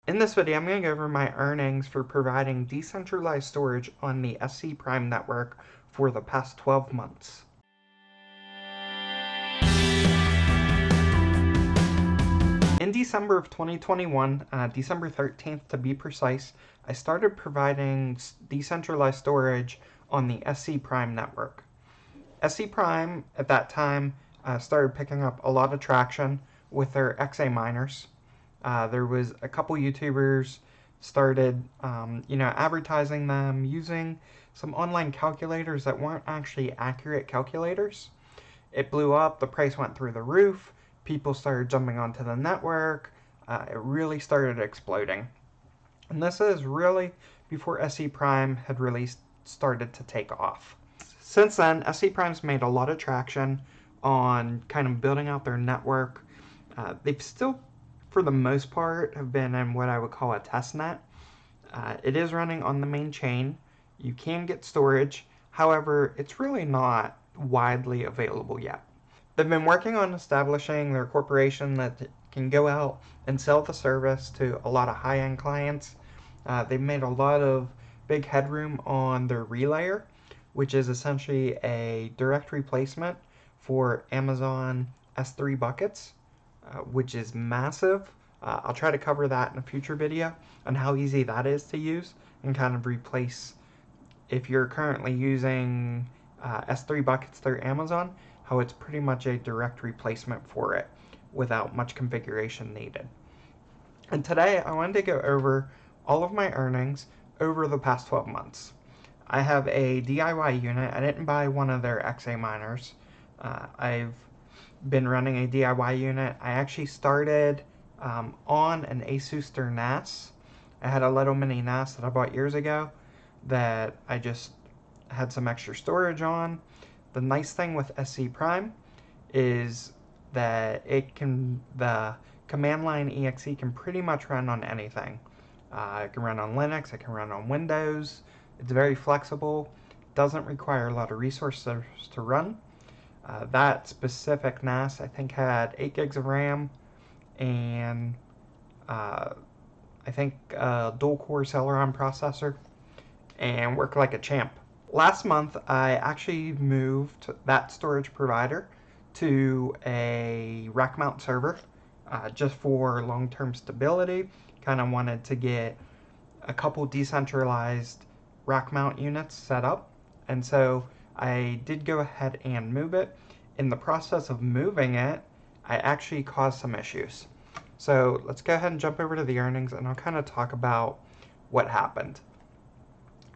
In this video, I'm going to go over my earnings for providing decentralized storage on the SCPrime network for the past 12 months. In December of 2021, December 13th to be precise, I started providing decentralized storage on the SCPrime network. SCPrime at that time started picking up a lot of traction with their XA miners. There was a couple YouTubers started, advertising them using some online calculators that weren't actually accurate calculators. It blew up, the price went through the roof, people started jumping onto the network, it really started exploding. And this is really before SCPrime had really started to take off. Since then, SCPrime's made a lot of traction on kind of building out their network. They've still, for the most part, have been in what I would call a test net. It is running on the main chain. You can get storage, however, it's really not widely available yet. They've been working on establishing their corporation that can go out and sell the service to a lot of high-end clients. They've made a lot of big headroom on their relayer, which is essentially a direct replacement for Amazon S3 buckets, which is massive. I'll try to cover that in a future video on how easy that is to use and kind of replace, if you're currently using S3 buckets through Amazon, how it's pretty much a direct replacement for it without much configuration needed. And today I wanted to go over all of my earnings over the past 12 months. I have a DIY unit. I didn't buy one of their XA miners. I've been running a DIY unit. I actually started on an Asus NAS. I had a little mini NAS that I bought years ago that I just had some extra storage on. The nice thing with SCPrime is that the command line exe can pretty much run on anything. It can run on Linux, it can run on Windows. It's very flexible, doesn't require a lot of resources to run. That specific NAS, I think, had 8 gigs of RAM and I think a dual-core Celeron processor, and worked like a champ. Last month, I actually moved that storage provider to a rack mount server just for long-term stability. Kind of wanted to get a couple decentralized rack mount units set up, and so I did go ahead and move it. In the process of moving it, I actually caused some issues. So let's go ahead and jump over to the earnings and I'll kind of talk about what happened.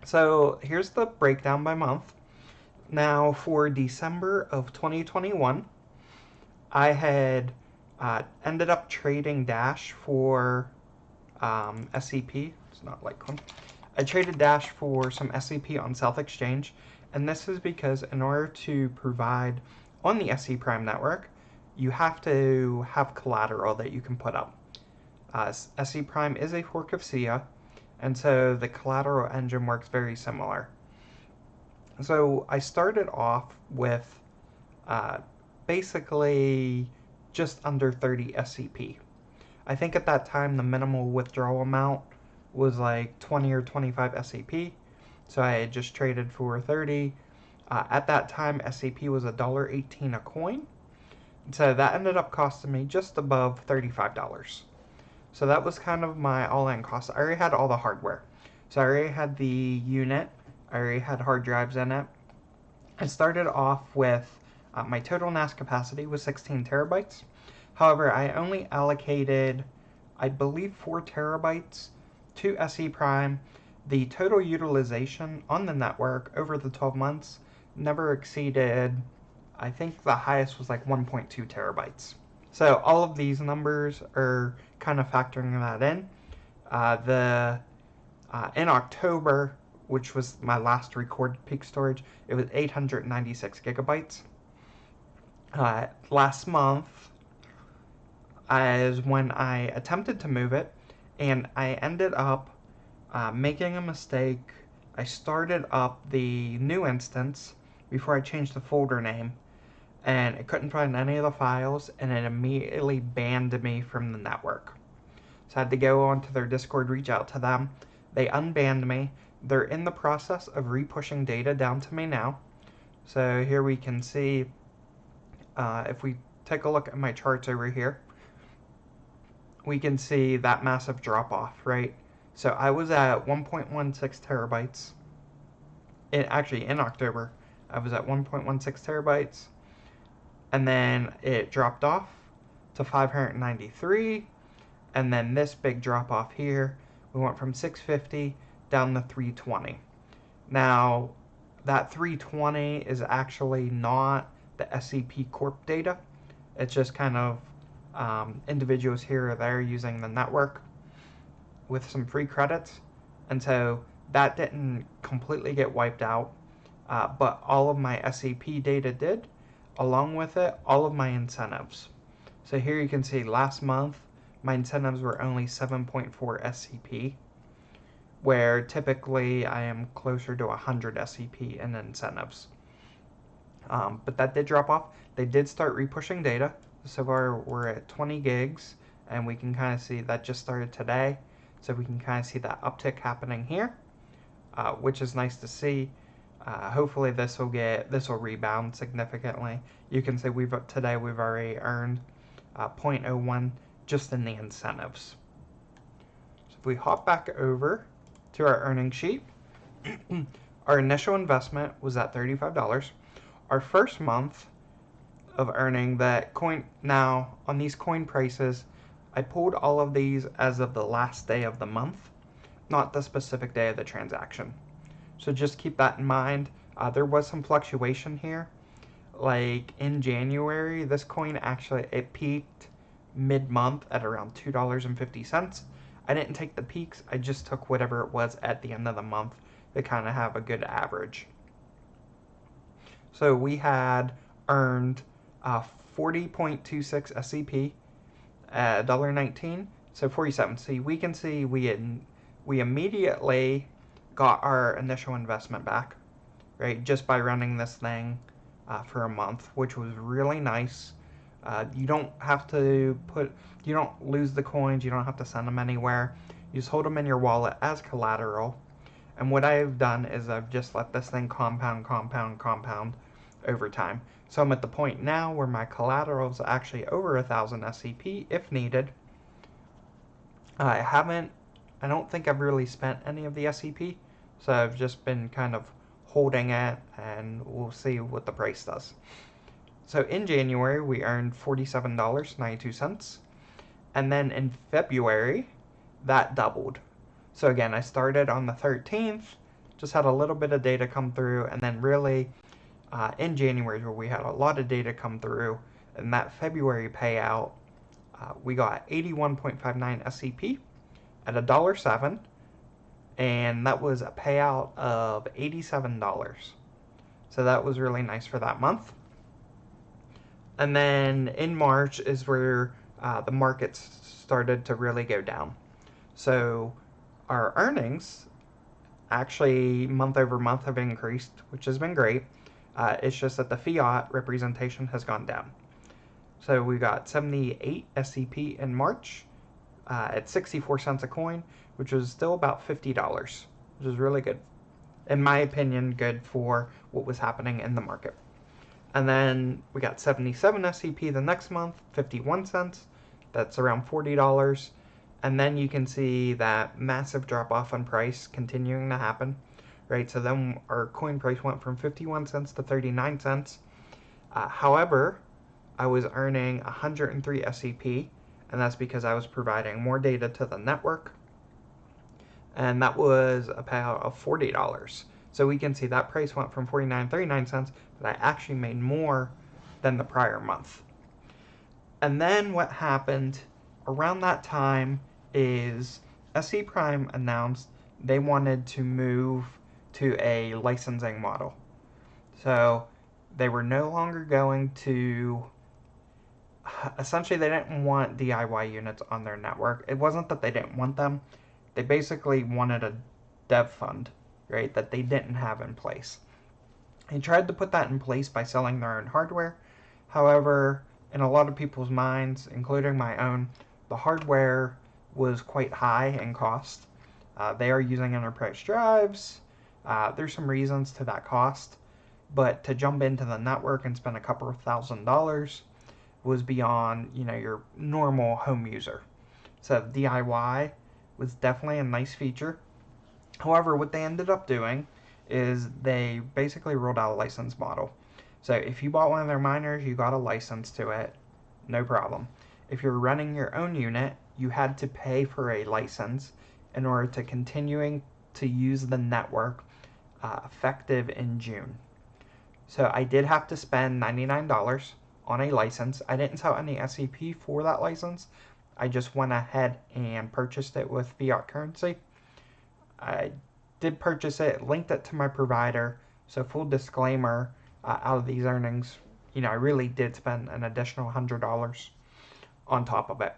So here's the breakdown by month. Now for December of 2021, I had ended up trading Dash for SCP. It's not Litecoin. I traded Dash for some SCP on South Exchange, and this is because in order to provide on the SCPrime network, you have to have collateral that you can put up. SCPrime is a fork of SIA, and so the collateral engine works very similar. So I started off with basically just under 30 SCP. I think at that time the minimal withdrawal amount was like 20 or 25 SCP, so I had just traded for 30. At that time, SCP was $1.18 a coin, so that ended up costing me just above $35. So that was kind of my all-in cost. I already had all the hardware. So I already had the unit, I already had hard drives in it. I started off with my total NAS capacity was 16 terabytes. However, I only allocated, I believe, 4 terabytes to SCPrime. The total utilization on the network over the 12 months never exceeded, I think the highest was like 1.2 terabytes. So all of these numbers are kind of factoring that in. In October, which was my last recorded peak storage, it was 896 gigabytes. Last month is when I attempted to move it, and I ended up making a mistake. I started up the new instance before I changed the folder name, and it couldn't find any of the files, and it immediately banned me from the network. So I had to go onto their Discord, reach out to them. They unbanned me. They're in the process of repushing data down to me now. So here we can see, if we take a look at my charts over here, we can see that massive drop off, right? So I was at 1.16 terabytes. Actually, in October, I was at 1.16 terabytes. And then it dropped off to 593. And then this big drop off here, we went from 650 down to 320. Now, that 320 is actually not the SCP Corp data. It's just kind of individuals here or there using the network with some free credits. And so that didn't completely get wiped out, but all of my SCP data did, along with it, all of my incentives. So here you can see last month, my incentives were only 7.4 SCP, where typically I am closer to 100 SCP in incentives. But that did drop off. They did start repushing data. So far we're at 20 gigs, and we can kind of see that just started today. So we can kind of see that uptick happening here, which is nice to see. Hopefully this will rebound significantly. You can see today we've already earned 0.01 just in the incentives. So if we hop back over to our earnings sheet, our initial investment was at $35. Our first month of earning that coin, now on these coin prices, I pulled all of these as of the last day of the month, not the specific day of the transaction. So just keep that in mind. There was some fluctuation here. Like in January, this coin actually, it peaked mid-month at around $2.50. I didn't take the peaks, I just took whatever it was at the end of the month to kind of have a good average. So we had earned 40.26 SCP at $1.19, so 47. So we can see we immediately got our initial investment back, right, just by running this thing for a month, which was really nice. You don't have to you don't lose the coins, you don't have to send them anywhere. You just hold them in your wallet as collateral. And what I've done is I've just let this thing compound over time. So I'm at the point now where my collateral is actually over 1,000 SCP if needed. I don't think I've really spent any of the SCP, so I've just been kind of holding it, and we'll see what the price does. So in January, we earned $47.92, and then in February, that doubled. So again, I started on the 13th, just had a little bit of data come through, and then really in January where we had a lot of data come through, and that February payout, we got 81.59 SCP at $1.07, and that was a payout of $87. So that was really nice for that month. And then in March is where the markets started to really go down. So our earnings actually month over month have increased, which has been great. It's just that the fiat representation has gone down. So we got 78 SCP in March at 64 cents a coin, which was still about $50, which is really good. In my opinion, good for what was happening in the market. And then we got 77 SCP the next month, 51 cents. That's around $40. And then you can see that massive drop off in price continuing to happen, right? So then our coin price went from 51 cents to 39 cents. However, I was earning 103 SCP, and that's because I was providing more data to the network. And that was a payout of $40. So we can see that price went from 49 39 cents, but I actually made more than the prior month. And then what happened around that time is SCPrime announced they wanted to move to a licensing model. So they were no longer going to, essentially they didn't want DIY units on their network. It wasn't that they didn't want them. They basically wanted a dev fund, right, that they didn't have in place. They tried to put that in place by selling their own hardware. However, in a lot of people's minds, including my own, the hardware was quite high in cost. They are using enterprise drives. There's some reasons to that cost, but to jump into the network and spend a couple of $1,000s was beyond, your normal home user. So DIY was definitely a nice feature. However, what they ended up doing is they basically rolled out a license model. So if you bought one of their miners, you got a license to it, no problem. If you're running your own unit, you had to pay for a license in order to continuing to use the network effective in June. So I did have to spend $99 on a license. I didn't sell any SCP for that license. I just went ahead and purchased it with fiat currency. I did purchase it, linked it to my provider. So full disclaimer, out of these earnings, I really did spend an additional $100 on top of it.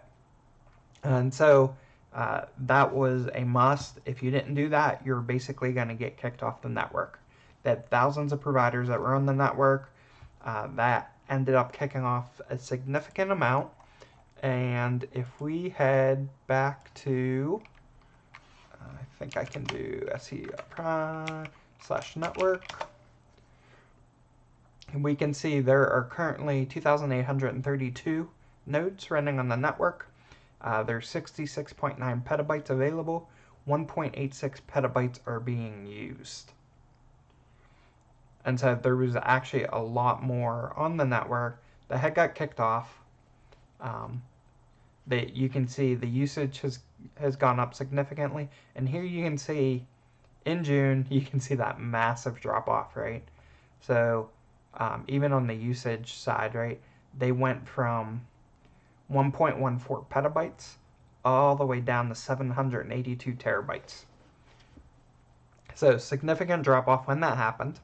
And so that was a must. If you didn't do that, you're basically going to get kicked off the network. That thousands of providers that were on the network, that ended up kicking off a significant amount. And if we head back to, I think I can do SCPrime/network. And we can see there are currently 2,832 nodes running on the network. There's 66.9 petabytes available. 1.86 petabytes are being used. And so there was actually a lot more on the network that had got kicked off. That you can see the usage has gone up significantly. And here you can see in June, you can see that massive drop off, right? So even on the usage side, right, they went from 1.14 petabytes all the way down to 782 terabytes. So significant drop off when that happened.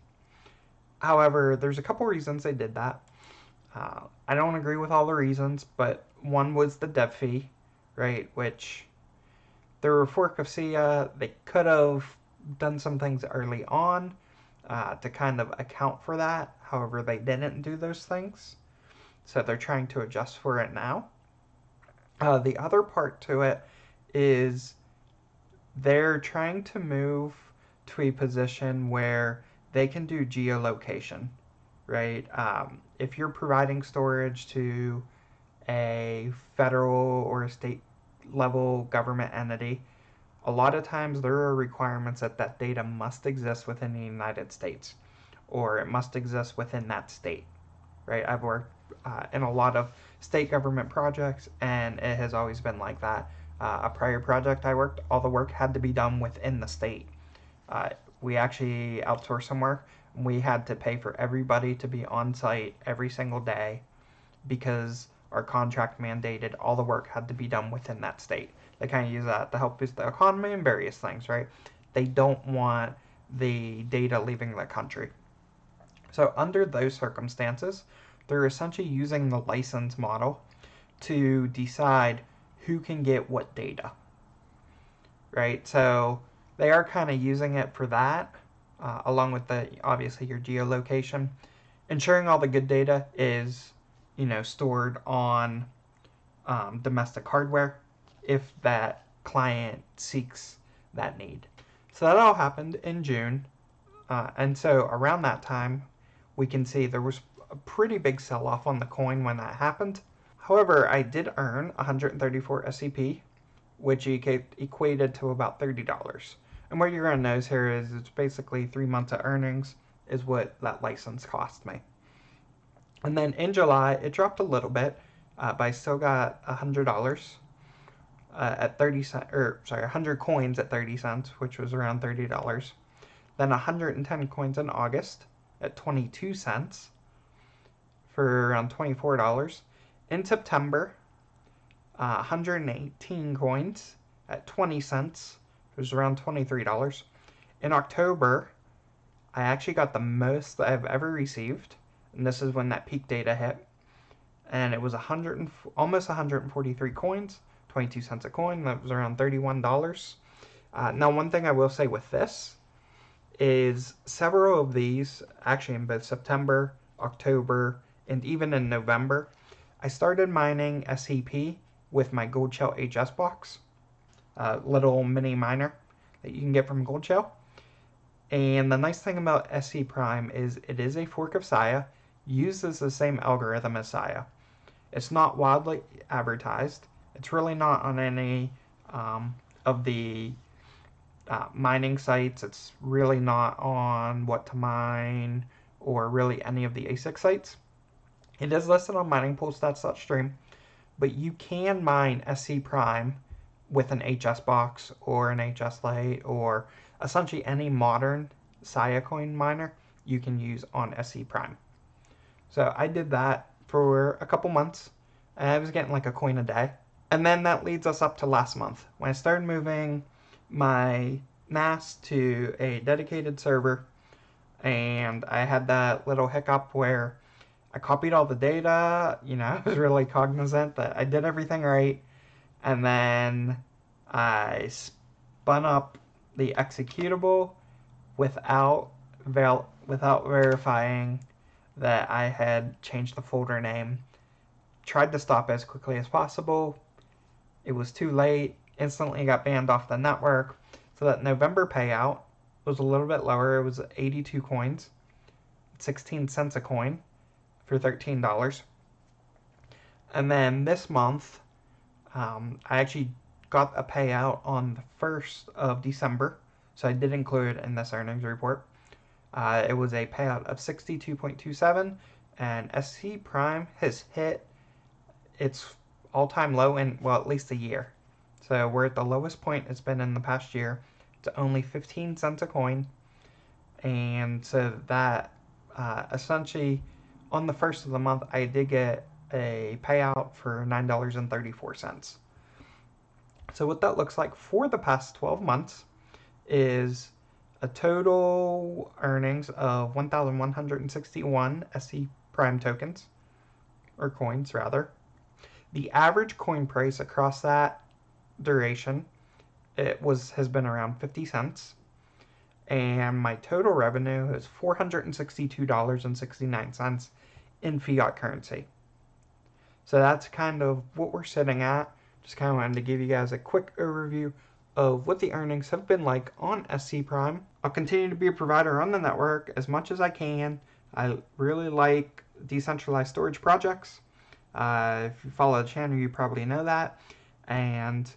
However, there's a couple reasons they did that. I don't agree with all the reasons, but one was the dev fee, right? Which there were fork of SIA. They could have done some things early on to kind of account for that. However, they didn't do those things. So they're trying to adjust for it now. The other part to it is they're trying to move to a position where they can do geolocation, right? If you're providing storage to a federal or a state level government entity, a lot of times there are requirements that that data must exist within the United States, or it must exist within that state, right? I've worked in a lot of state government projects, and it has always been like that. A prior project I worked, all the work had to be done within the state. We actually outsourced some work. We had to pay for everybody to be on site every single day because our contract mandated all the work had to be done within that state. They kind of use that to help boost the economy and various things, right? They don't want the data leaving the country. So under those circumstances, they're essentially using the license model to decide who can get what data, right? So they are kind of using it for that, along with obviously your geolocation, ensuring all the good data is, stored on domestic hardware if that client seeks that need. So that all happened in June, and so around that time, we can see there was a pretty big sell-off on the coin when that happened. However, I did earn 134 SCP, which equated to about $30. And what you're going to notice here is it's basically 3 months of earnings is what that license cost me. And then in July, it dropped a little bit, but I still got $100 at 30 cents, 100 coins at 30 cents, which was around $30. Then 110 coins in August at 22 cents for around $24. In September, 118 coins at 20 cents, which was around $23. In October, I actually got the most that I've ever received, and this is when that peak data hit, and it was almost 143 coins, 22 cents a coin. That was around $31. Now, one thing I will say with this is several of these, actually in both September, October, and even in November, I started mining SCP with my Gold Shell HS box. little mini miner that you can get from Gold Shell. And the nice thing about SCPrime is it is a fork of Sia, uses the same algorithm as Sia. It's not widely advertised. It's really not on any of the mining sites. It's really not on What to Mine or really any of the ASIC sites. It is listed on miningpoolstats.stream, but you can mine SCPrime with an HS box or an HS Lite or essentially any modern Sia coin miner you can use on SCPrime. So I did that for a couple months. I was getting like a coin a day. And then that leads us up to last month when I started moving my NAS to a dedicated server, and I had that little hiccup where I copied all the data. I was really cognizant that I did everything right, and then I spun up the executable without verifying that I had changed the folder name. Tried to stop as quickly as possible. It was too late. Instantly got banned off the network. So that November payout was a little bit lower. It was 82 coins, 16 cents a coin for $13. And then this month, I actually got a payout on the 1st of December. So I did include in this earnings report. It was a payout of 62.27, and SCPrime has hit its all-time low in, well, at least a year. So we're at the lowest point it's been in the past year. It's only 15 cents a coin. And so that essentially on the 1st of the month, I did get a payout for $9.34. So what that looks like for the past 12 months is a total earnings of 1,161 SCPrime tokens, or coins rather. The average coin price across that duration has been around 50 cents, and my total revenue is $462.69 in fiat currency. So that's kind of what we're sitting at. Just kind of wanted to give you guys a quick overview of what the earnings have been like on SCPrime. I'll continue to be a provider on the network as much as I can. I really like decentralized storage projects. If you follow the channel, you probably know that. And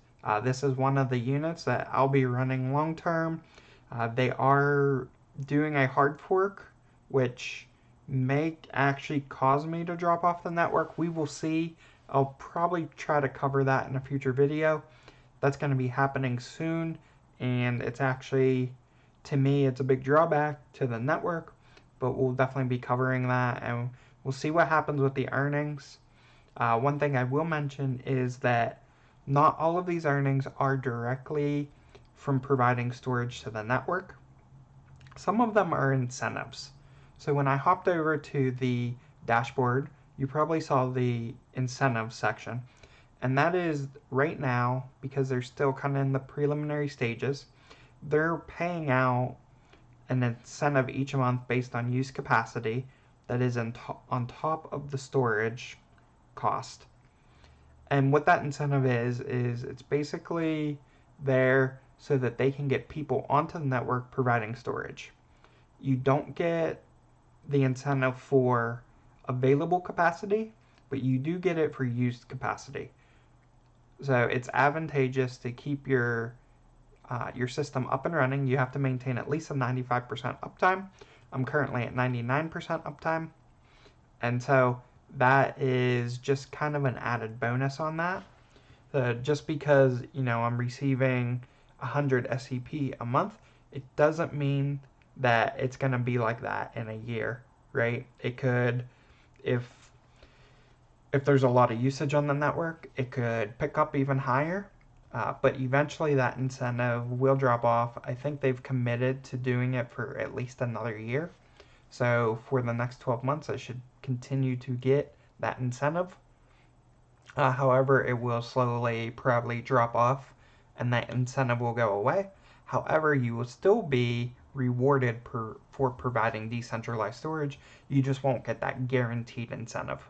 this is one of the units that I'll be running long term. They are doing a hard fork, which may actually cause me to drop off the network. We will see. I'll probably try to cover that in a future video. That's going to be happening soon, and it's actually, to me, it's a big drawback to the network, but we'll definitely be covering that, and we'll see what happens with the earnings. One thing I will mention is that not all of these earnings are directly from providing storage to the network. Some of them are incentives. So when I hopped over to the dashboard, you probably saw the incentives section. And that is right now, because they're still kind of in the preliminary stages, they're paying out an incentive each month based on use capacity that is on top of the storage cost. And what that incentive is it's basically there so that they can get people onto the network providing storage. You don't get the incentive for available capacity, but you do get it for used capacity. So it's advantageous to keep your system up and running. You have to maintain at least a 95% uptime. I'm currently at 99% uptime. And so that is just kind of an added bonus on that. Just because, I'm receiving 100 SCP a month, it doesn't mean that it's going to be like that in a year, right? It could, if there's a lot of usage on the network, it could pick up even higher. But eventually that incentive will drop off. I think they've committed to doing it for at least another year. So for the next 12 months, I should continue to get that incentive. However, it will slowly probably drop off and that incentive will go away. However, you will still be rewarded for providing decentralized storage. You just won't get that guaranteed incentive.